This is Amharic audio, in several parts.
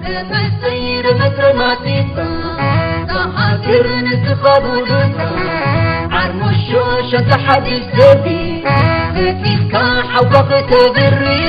تسير مترماتيتا تحاكر نتخابودتا عرمشوش تحدي السبي كيف كان حوقت بري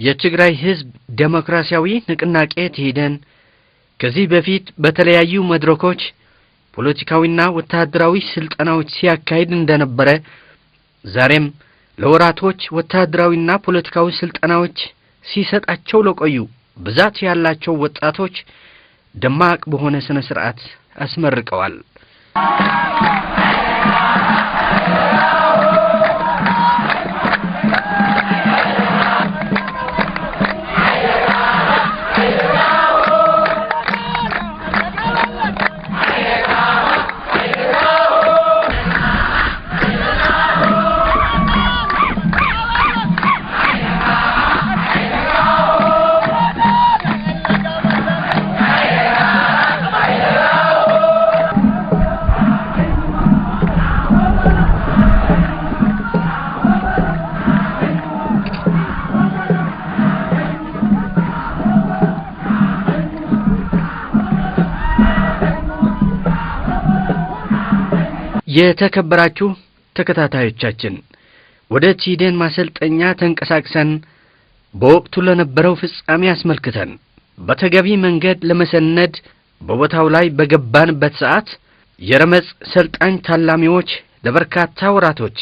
የትግራይ ህዝብ ዴሞክራሲያዊ ንቅናቄ ትሂደን ከዚህ በፊት በተለያዩ መድረኮች ፖለቲካዊና ወታደራዊ ስልጠናዎች ሲያካሂድ እንደነበረ ዛሬም ለወራቶች ወታደራዊና ፖለቲካዊ ስልጠናዎች ሲሰጣቸው ለቆዩ ብዛት ያላቸው ወጣቶች ደማቅ በሆነ ስነ ስርዓት አስመርቀዋል። የተከበራችሁ ተከታታዮቻችን ወደ ቲዴን ማሰልጠኛ ተንቀሳቅሰን በወቅቱ ለነበረው ፍጻሜ አስመልክተን በተገቢ መንገድ ለመሰነድ በቦታው ላይ በገባንበት ሰዓት የረመጽ ሰልጣኝ ታላሚዎች ለበርካታ ወራቶች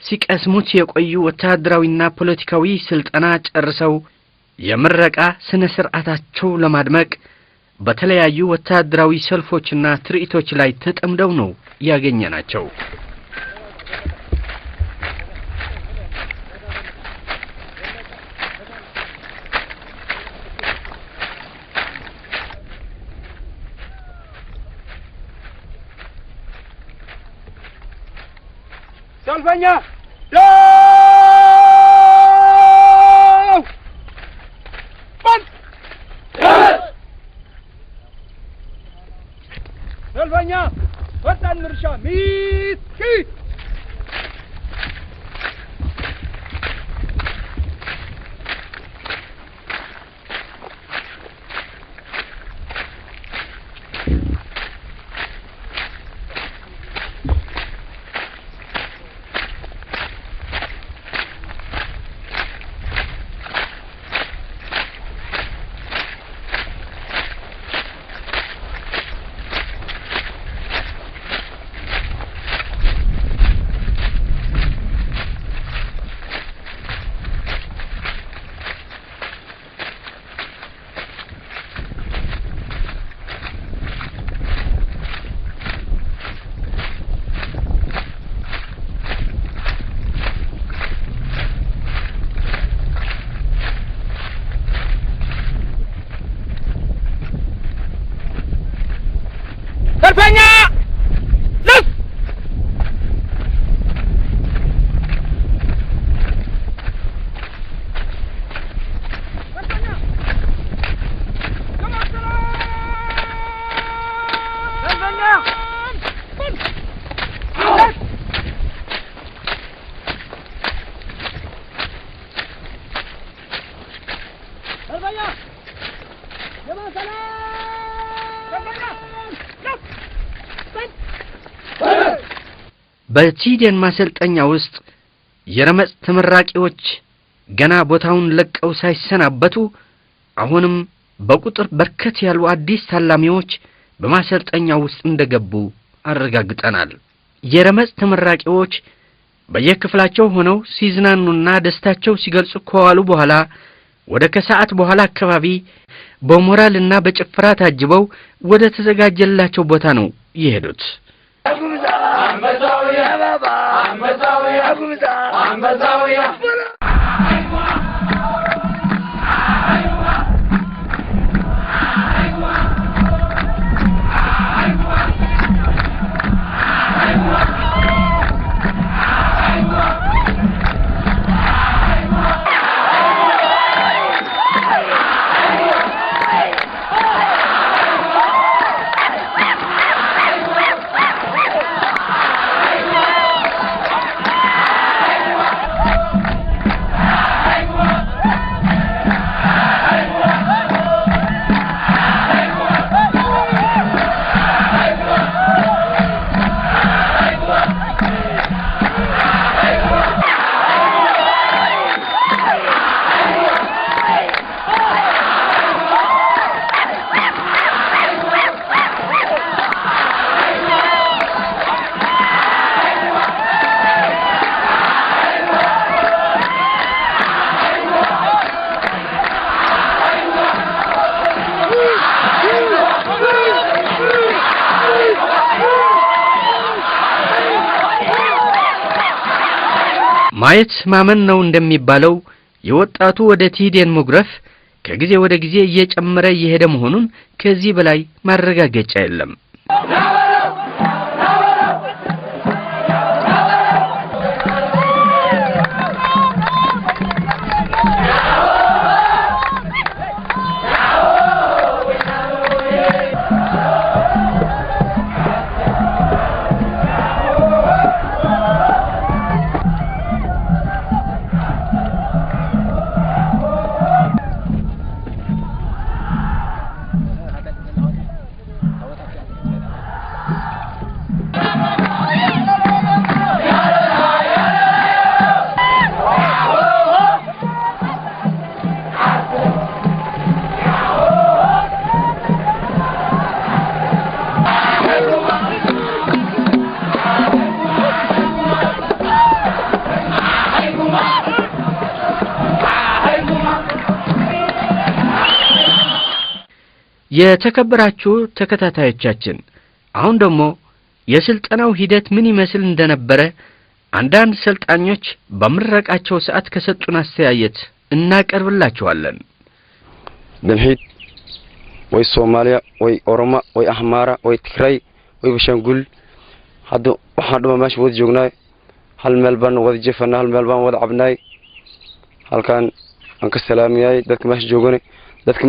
ሲቀስሙት የቆዩ ወታደራዊና ፖለቲካዊ ስልጠና ጨርሰው የምረቃ ስነ ስርዓታቸው ለማድመቅ በተለያዩ ወታደራዊ ሰልፎችና ትርኢቶች ላይ ተጠምደው ነው ያገኘናቸው። ሰልፈኛ ሰልፈኛ ወጣን ምርሻ ሚት ሰልፈኛ ልፍ በቲዴን ማሰልጠኛ ውስጥ የረመጽ ተመራቂዎች ገና ቦታውን ለቀው ሳይሰናበቱ አሁንም በቁጥር በርከት ያሉ አዲስ ታላሚዎች በማሰልጠኛው ውስጥ እንደገቡ አረጋግጠናል። የረመጽ ተመራቂዎች በየክፍላቸው ሆነው ሲዝናኑና ደስታቸው ሲገልጹ ከዋሉ በኋላ ወደ ከሰዓት በኋላ አካባቢ በሞራልና በጭፈራ ታጅበው ወደ ተዘጋጀላቸው ቦታ ነው የሄዱት። ማየት ማመን ነው እንደሚባለው የወጣቱ ወደ ቲዴን መጉረፍ ከጊዜ ወደ ጊዜ እየጨመረ እየሄደ መሆኑን ከዚህ በላይ ማረጋገጫ የለም። የተከበራችሁ ተከታታዮቻችን አሁን ደግሞ የስልጠናው ሂደት ምን ይመስል እንደነበረ አንዳንድ ሰልጣኞች በመረቃቸው ሰዓት ከሰጡን አስተያየት እናቀርብላችኋለን። ደምሂድ ወይ ሶማሊያ ወይ ኦሮማ ወይ አህማራ ወይ ትግራይ ወይ በሻንጉል waxaan meesha wada joognaa hal meel baan wada jeefnaa hal meel baan wada cabnaa halkaan aan ka salaamiyay dadka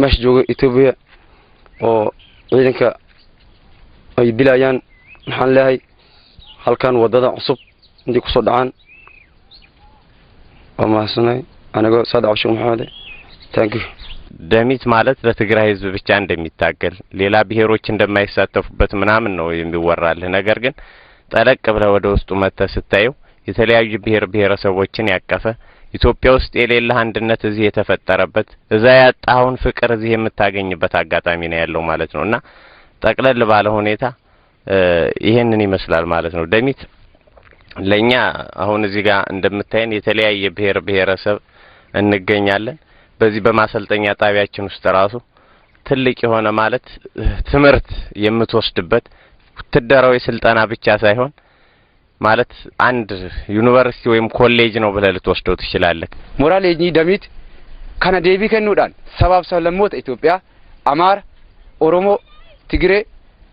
meesha jooga Itoobiya oo ciidanka ay dilayaan maxaan leeyahay halkaan wadada cusub intii ku soo dhacaan waa mahadsanay anaga Saad Cabshi Maxamed thank you ደሚት ማለት ለትግራይ ህዝብ ብቻ እንደሚታገል ሌላ ብሔሮች እንደማይሳተፉበት ምናምን ነው የሚወራልህ ነገር ግን ጠለቅ ብለህ ወደ ውስጡ መተህ ስታየው የተለያዩ ብሔረሰቦችን ያቀፈ ኢትዮጵያ ውስጥ የሌለ አንድነት እዚህ የተፈጠረበት እዛ ያጣውን ፍቅር እዚህ የምታገኝበት አጋጣሚ ነው ያለው ማለት ነውና ጠቅለል ባለ ሁኔታ ይሄንን ይመስላል ማለት ነው። ደሚት ለኛ አሁን እዚህ ጋር እንደምታየን የተለያየ ብሔረሰብ እንገኛለን። በዚህ በማሰልጠኛ ጣቢያችን ውስጥ ራሱ ትልቅ የሆነ ማለት ትምርት የምትወስድበት ወታደራዊ ስልጠና ብቻ ሳይሆን ማለት አንድ ዩኒቨርሲቲ ወይም ኮሌጅ ነው ብለህ ልትወስደው ትችላለህ። ሞራሌጂ ደሚት ካና ዴቢ ከኑዳን ሰባብ ሰለሞት ኢትዮጵያ አማር ኦሮሞ ትግሬ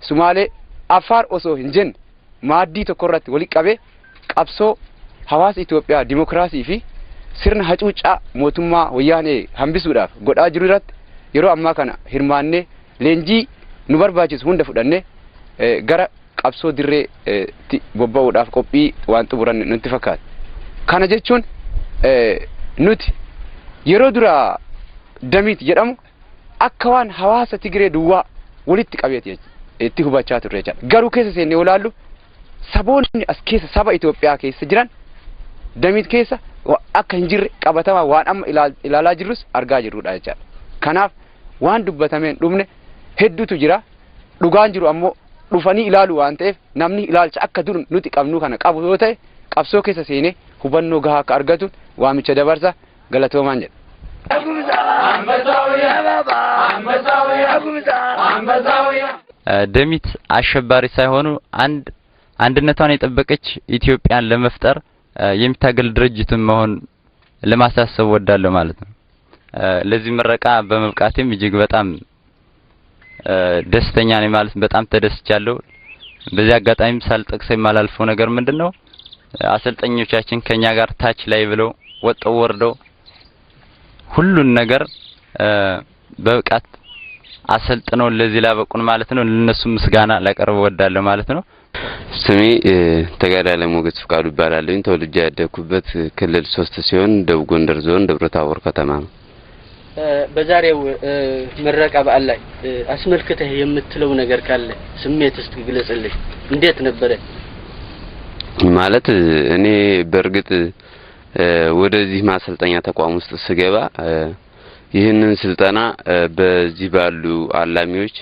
ሶማሌ አፋር ኦሶ እንጀን ማዲ ተኮረት ወሊቀቤ ቀብሶ ሐዋስ ኢትዮጵያ ዲሞክራሲ ፊ sirna hacuuca mootummaa wayyaanee hambisuudhaaf godhaa jiru irratti yeroo ammaa kana hirmaannee leenjii nu barbaachisu hunda fudhannee gara qabsoo dirree bobba'uudhaaf qophii waan xumuran nutti fakkaata. Kana jechuun nuti yeroo dura damiit jedhamu akka waan hawaasa Tigree duwwaa walitti qabeeti itti hubachaa turre jechuudha. Garuu keessa seennee olaallu saboonni as keessa saba Itoophiyaa keessa jiran damiit keessa akka hinjirre qabatama waan amma ilaalaa jirrus argaa jirrudha jechuudha. Kanaaf waan dubbatameen dhumne hedduutu jira. Dhugaan jiru ammoo dhufanii ilaalu waan ta'eef namni ilaalcha akka dur nuti qabnu kana qabu yoo ta'e qabsoo keessa seenee hubannoo gahaa akka argatu waamicha dabarsa galatoomaan jedha. ደሚት አሸባሪ ሳይሆኑ አንድነቷን የጠበቀች ኢትዮጵያን ለመፍጠር የሚታገል ድርጅትን መሆን ለማሳሰብ ወዳለሁ ማለት ነው። ለዚህ ምረቃ በመብቃቴም እጅግ በጣም ደስተኛ ነኝ ማለት በጣም ተደስቻለሁ። በዚህ አጋጣሚም ሳልጠቅሰው የማላልፈው ነገር ምንድነው አሰልጣኞቻችን ከኛ ጋር ታች ላይ ብለው ወጣው ወርደው ሁሉን ነገር በብቃት አሰልጥነው ለዚህ ላበቁን ማለት ነው። ለነሱ ምስጋና ላቀርብ ወዳለሁ ማለት ነው። ስሜ ተጋዳለ ሞገስ ፍቃዱ ይባላል። ተወልጄ ያደኩበት ክልል 3 ሲሆን ደቡብ ጎንደር ዞን ደብረ ታቦር ከተማ ነው። በዛሬው ምረቃ በዓል ላይ አስመልክተህ የምትለው ነገር ካለ ስሜት እስቲ ግለጽልኝ። እንዴት ነበር? ማለት እኔ በርግጥ ወደዚህ ማሰልጠኛ ተቋም ውስጥ ስገባ ይህንን ስልጠና በዚህ ባሉ አላሚዎች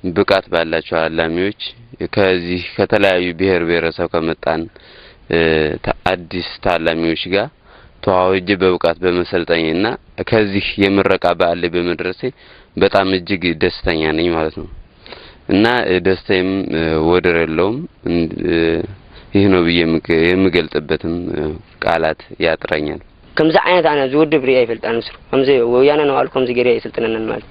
ብቃት ባላቸው አላሚዎች ከዚህ ከተለያዩ ብሔር ብሔረሰብ ከመጣን አዲስ ታላሚዎች ጋር ተዋውጄ በብቃት በመሰልጠኝና ከዚህ የምረቃ በዓል ላይ በመድረሴ በጣም እጅግ ደስተኛ ነኝ ማለት ነው። እና ደስታዬም ወደር የለውም። ይህ ነው ብዬ የምገልጽበትም ቃላት ያጥረኛል። ከምዛ አይነት አና ዝውድብ ሪያ ይፈልጣን ምስሩ ከምዚ ወያነ ነው አልኩም ዝገሪያ ይስልጥነን ማለት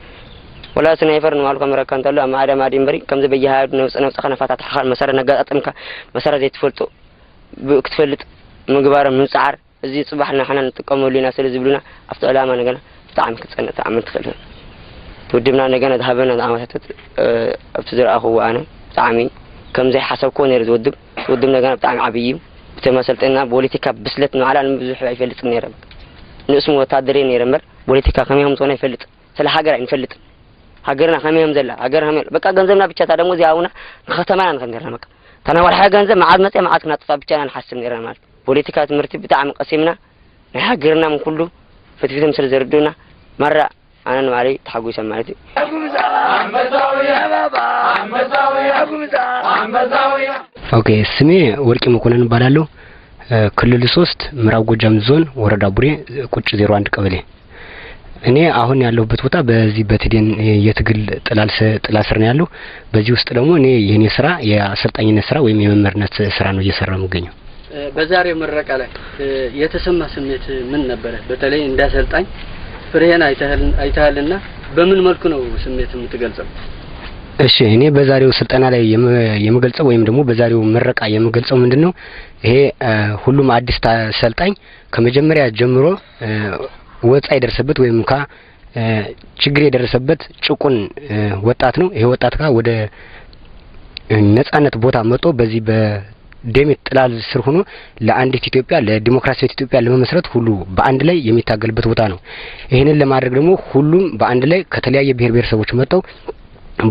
ወላ ስናይፈር ነው አልኩም ረካን ተሉ አማዳ ማዲምበሪ ከምዚ በየሃድ ነው ጽነው ጸኸነፋታት ሓል መሰረ ነጋጣጥምካ መሰረ ዘይትፈልጦ ክትፈልጥ ምግባር ምንጻር እዚ ጽባሕና ሓና ንጥቀመሉና ስለዚ ብሉና after ዓላማ ነገና በጣም ክትጸነ ተአምር ትፈልጥ ትውድምና ነገና ذهبنا አመታት after ዝራኹ አነ ጣዕሚ ከምዚ ሓሰብኮ ነር ዝውድም ነገና በጣም ዓብይ ተመሰልጠና ፖለቲካ ብስለት ነው አላን ብዙሕ አይፈልጥ ነበር ንስሙ ወታደሬ ነበር ፖለቲካ ከመይም ጾና ይፈልጥ ስለ ሀገር አይፈልጥ ሀገርና ከመይም ዘላ ሀገር በቃ ገንዘብና ብቻ ታደሞ ዚያውና ከተማና እንከንገርና በቃ ተናወል ሀገር ገንዘብ ማዓድ መጽ ማዓድ ናጥፋ ብቻ ናሐስብ ነበር ማለት ፖለቲካ ትምርት በጣም ቀሲምና ሀገርና ምን ሁሉ ፍትፍትም ስለ ዘርዱና መራ አናን ማሪ ተሐጉይ ሰማይት ኦኬ ስሜ ወርቂ መኮንን ባላለው ክልል 3 ምዕራብ ጎጃም ዞን ወረዳ ቡሬ ቁጭ 01 ቀበሌ እኔ አሁን ያለሁበት ቦታ በዚህ በትዴን የትግል ጥላ ስር ነው ያለው። በዚህ ውስጥ ደግሞ እኔ የኔ ስራ የአሰልጣኝነት ስራ ወይም የመመርነት ስራ ነው እየሰራው የምገኘው። በዛሬው ምረቃ ላይ የተሰማ ስሜት ምን ነበር? በተለይ እንዳሰልጣኝ ፍሬህን አይተሃልና በምን መልኩ ነው ስሜት የምትገልጸው? እሺ እኔ በዛሬው ስልጠና ላይ የምገልጸው ወይም ደግሞ በዛሬው ምረቃ የምገልጸው ምንድነው ይሄ ሁሉም አዲስ ሰልጣኝ ከመጀመሪያ ጀምሮ ወጣ ይደርሰበት ወይም ችግር የደረሰበት ጭቁን ወጣት ነው። ይሄ ወጣት ወደ ነጻነት ቦታ መጥቶ በዚህ በደሜት ጥላል ስር ሆኖ ለአንዲት ኢትዮጵያ ለዲሞክራሲያዊ ኢትዮጵያ ለመመስረት ሁሉ በአንድ ላይ የሚታገልበት ቦታ ነው። ይሄንን ለማድረግ ደግሞ ሁሉም በአንድ ላይ ከተለያየ ብሔር ብሔረሰቦች መጥተው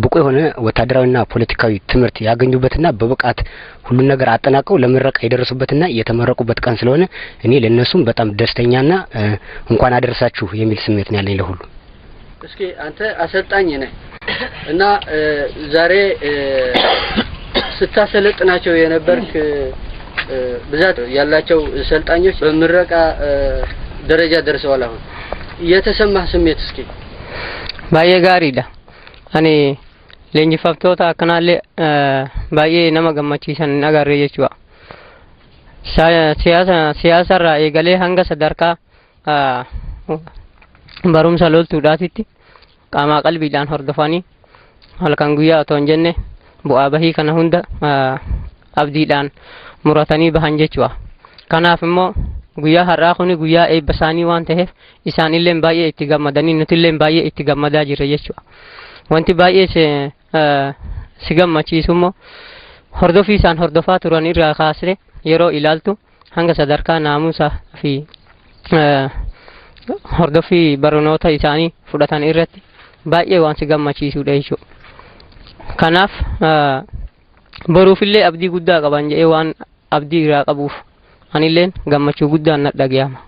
ብቁ የሆነ ወታደራዊና ፖለቲካዊ ትምህርት ያገኙበትና በብቃት ሁሉ ነገር አጠናቀው ለምረቃ የደረሱበትና የተመረቁበት ቀን ስለሆነ እኔ ለነሱም በጣም ደስተኛና እንኳን አደረሳችሁ የሚል ስሜት ነው ያለኝ ለሁሉ። እስኪ አንተ አሰልጣኝ ነህ እና ዛሬ ስታሰለጥናቸው የነበርክ ብዛት ያላቸው ሰልጣኞች በምረቃ ደረጃ ደርሰዋል። አሁን የተሰማህ ስሜት እስኪ? ባየጋሪዳ ani leenjifamtoota akkanaalee baay'ee nama gammachiisan agarre jechuudha. Siyaasarraa eegalee hanga sadarkaa barumsa loltuudhaatitti qaamaa qalbiidhaan hordofanii halkan guyyaa otoo hin jenne bu'aa bahii kana hunda abdiidhaan muratanii bahan jechuudha. Kanaaf immoo guyyaa har'aa kuni guyyaa eebba isaanii waan ta'eef isaanillee baay'ee itti gammadanii nutillee baay'ee itti gammadaa jirra jechuudha. wanti baay'ee si gammachiisummoo hordofii isaan hordofaa turan irraa kaasee yeroo ilaaltu hanga sadarkaa naamusaa fi hordofii barnoota isaanii fudhatan irratti baay'ee waan si gammachiisudha jechuudha. Kanaaf boruufillee abdii guddaa qaban jedhee waan abdii irraa qabuuf anilleen gammachuu guddaan na dhaga'ama.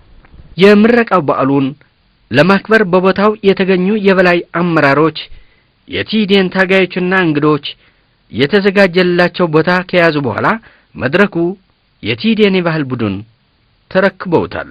የምረቃው በዓሉን ለማክበር በቦታው የተገኙ የበላይ አመራሮች የቲዴን ታጋዮችና እንግዶች የተዘጋጀላቸው ቦታ ከያዙ በኋላ መድረኩ የቲዴን የባህል ቡድን ተረክበውታል።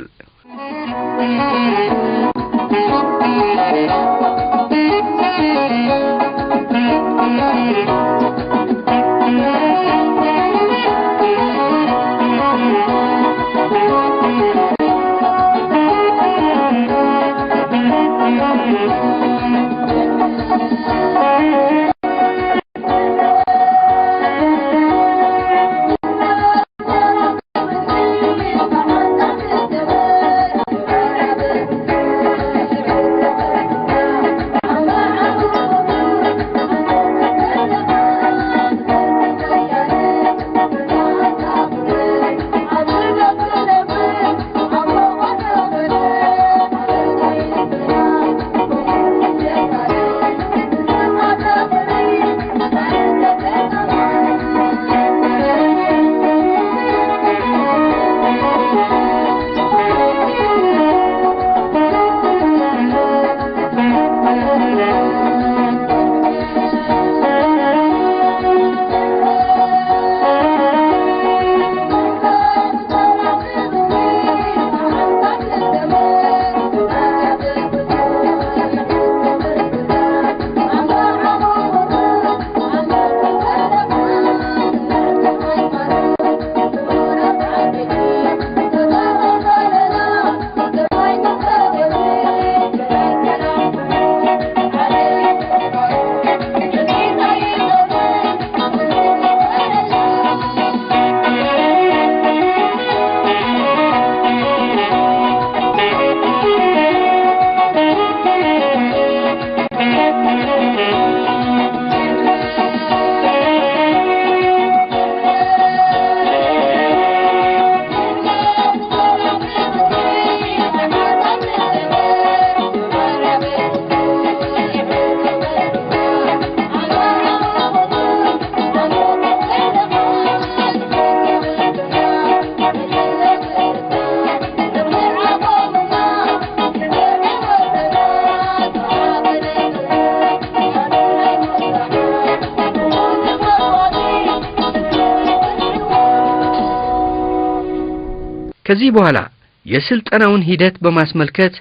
ከዚህ በኋላ የስልጠናውን ሂደት በማስመልከት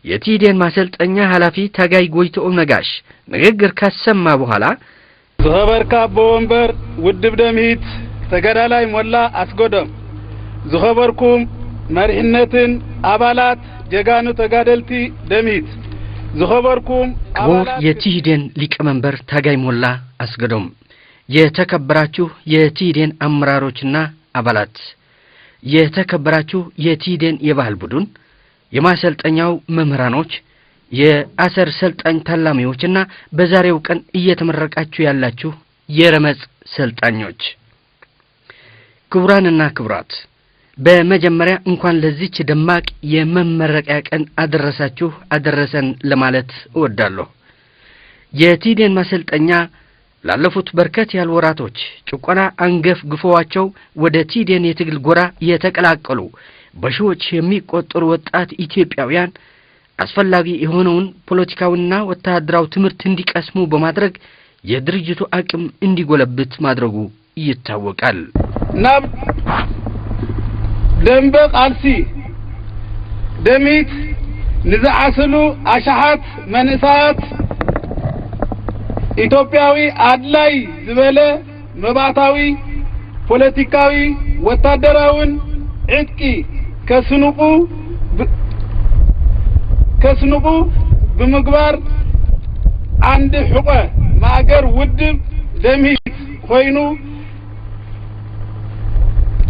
የቲዴን ማሰልጠኛ ኃላፊ ታጋይ ጎይቶ ነጋሽ ንግግር ካሰማ በኋላ ዝኸበርካ በወንበር ውድብ ደምሂት ተገዳላይ ሞላ አስጎደም ዝኸበርኩም መሪሕነትን አባላት ጀጋኑ ተጋደልቲ ደምሂት ዝኸበርኩም ክቡር የቲዴን ሊቀመንበር ታጋይ ሞላ አስገዶም፣ የተከበራችሁ የቲዴን አመራሮችና አባላት፣ የተከበራችሁ የቲዴን የባህል ቡድን፣ የማሰልጠኛው መምህራኖች፣ የአሰር ሰልጣኝ ታላሚዎችና በዛሬው ቀን እየተመረቃችሁ ያላችሁ የረመጽ ሰልጣኞች፣ ክቡራንና ክቡራት፣ በመጀመሪያ እንኳን ለዚች ደማቅ የመመረቂያ ቀን አደረሳችሁ አደረሰን ለማለት እወዳለሁ። የቲዴን ማሰልጠኛ ላለፉት በርከት ያሉ ወራቶች ጭቆና አንገፍ ግፎዋቸው ወደ ቲዴን የትግል ጎራ የተቀላቀሉ በሺዎች የሚቆጠሩ ወጣት ኢትዮጵያውያን አስፈላጊ የሆነውን ፖለቲካዊና ወታደራዊ ትምህርት እንዲቀስሙ በማድረግ የድርጅቱ አቅም እንዲጎለብት ማድረጉ ይታወቃል። ናብ ደንበ ቃልሲ ደሚት ንዝዓስሉ አሻሓት መንእሳት ኢትዮጵያዊ አድላይ ዝበለ መባታዊ ፖለቲካዊ ወታደራውን ዕጥቂ ከስኑቁ ብምግባር አንድ ሕቆ ማእገር ውድብ ደምሂት ኮይኑ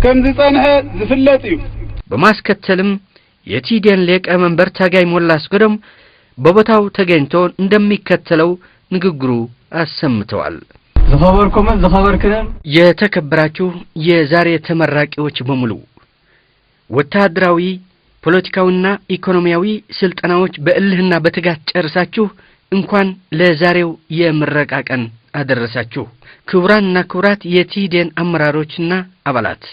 ከም ዝጸንሐ ዝፍለጥ እዩ። በማስከተልም የቲዴን ሊቀመንበር ታጋይ ሞላ አስገዶም በቦታው ተገኝቶ እንደሚከተለው ንግግሩ አሰምተዋል። ዝኸበርኩምን ዝኸበርክንን የተከበራችሁ የዛሬ ተመራቂዎች በሙሉ ወታደራዊ ፖለቲካዊና ኢኮኖሚያዊ ስልጠናዎች በእልህና በትጋት ጨርሳችሁ እንኳን ለዛሬው የምረቃ ቀን አደረሳችሁ። ክቡራንና ክቡራት የቲዴን አመራሮችና አባላት፣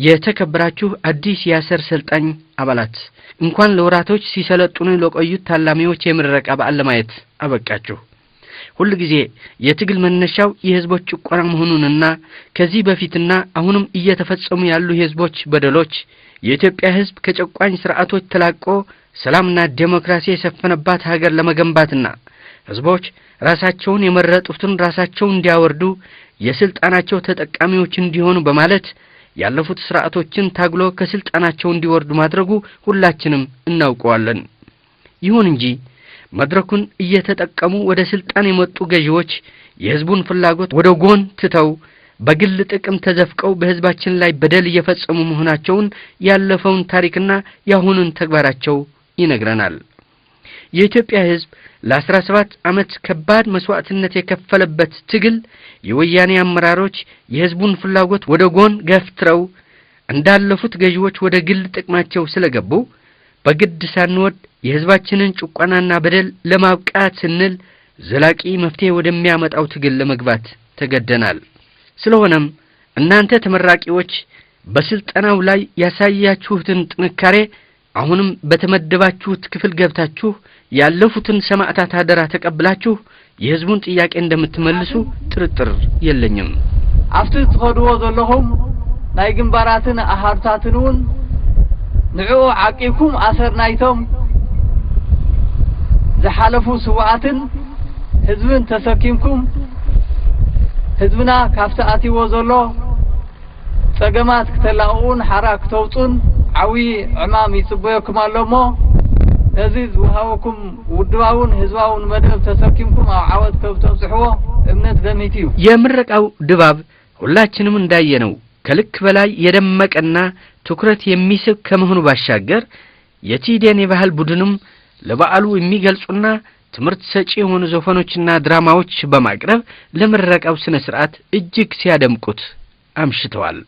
የተከበራችሁ አዲስ የአሰር ሰልጣኝ አባላት፣ እንኳን ለወራቶች ሲሰለጥኑ ለቆዩት ታላሚዎች የምረቃ በዓል ለማየት አበቃችሁ። ሁሉ ጊዜ የትግል መነሻው የህዝቦች ጭቆና መሆኑንና ከዚህ በፊትና አሁንም እየተፈጸሙ ያሉ የህዝቦች በደሎች የኢትዮጵያ ህዝብ ከጨቋኝ ስርዓቶች ተላቆ ሰላምና ዲሞክራሲ የሰፈነባት ሀገር ለመገንባትና ህዝቦች ራሳቸውን የመረጡትን ራሳቸው እንዲያወርዱ የስልጣናቸው ተጠቃሚዎች እንዲሆኑ በማለት ያለፉት ስርዓቶችን ታግሎ ከስልጣናቸው እንዲወርዱ ማድረጉ ሁላችንም እናውቀዋለን። ይሁን እንጂ መድረኩን እየተጠቀሙ ወደ ስልጣን የመጡ ገዢዎች የህዝቡን ፍላጎት ወደ ጎን ትተው በግል ጥቅም ተዘፍቀው በህዝባችን ላይ በደል እየፈጸሙ መሆናቸውን ያለፈውን ታሪክና ያሁኑን ተግባራቸው ይነግረናል። የኢትዮጵያ ህዝብ ለ17 ዓመት ከባድ መስዋዕትነት የከፈለበት ትግል የወያኔ አመራሮች የህዝቡን ፍላጎት ወደ ጎን ገፍትረው እንዳለፉት ገዢዎች ወደ ግል ጥቅማቸው ስለገቡ በግድ ሳንወድ የህዝባችንን ጭቆናና በደል ለማብቃት ስንል ዘላቂ መፍትሄ ወደሚያመጣው ትግል ለመግባት ተገደናል። ስለሆነም እናንተ ተመራቂዎች በስልጠናው ላይ ያሳያችሁትን ጥንካሬ አሁንም በተመደባችሁት ክፍል ገብታችሁ ያለፉትን ሰማዕታት አደራ ተቀብላችሁ የህዝቡን ጥያቄ እንደምትመልሱ ጥርጥር የለኝም። አፍቲ ትኸድዎ ዘለኹም ናይ ግንባራትን አሃርታትን ንዑ ዓቂብኩም አሰርናይቶም ዝሓለፉ ስዋዓትን ህዝብን ተሰኪምኩም ህዝብና ካፍቲ አትይዎ ዘሎ ጸገማት ክትላኡን ሓራ ክተውጡን ዓብዪ ዕማም ይጽበየኩም ኣሎሞ ነዚ ዝውሃበኩም ውድባውን ህዝባውን መደብ ተሰኪምኩም ኣብ ዓወት ከብተብጽሕዎ እምነት ደሚት እዩ። የምረቃው ድባብ ሁላችንም እንዳየነው ከልክ በላይ የደመቀና ትኩረት የሚስብ ከመሆኑ ባሻገር የቲዴን የባህል ቡድንም ለበዓሉ የሚገልጹና ትምህርት ሰጪ የሆኑ ዘፈኖችና ድራማዎች በማቅረብ ለምረቃው ስነ ስርዓት እጅግ ሲያደምቁት አምሽተዋል።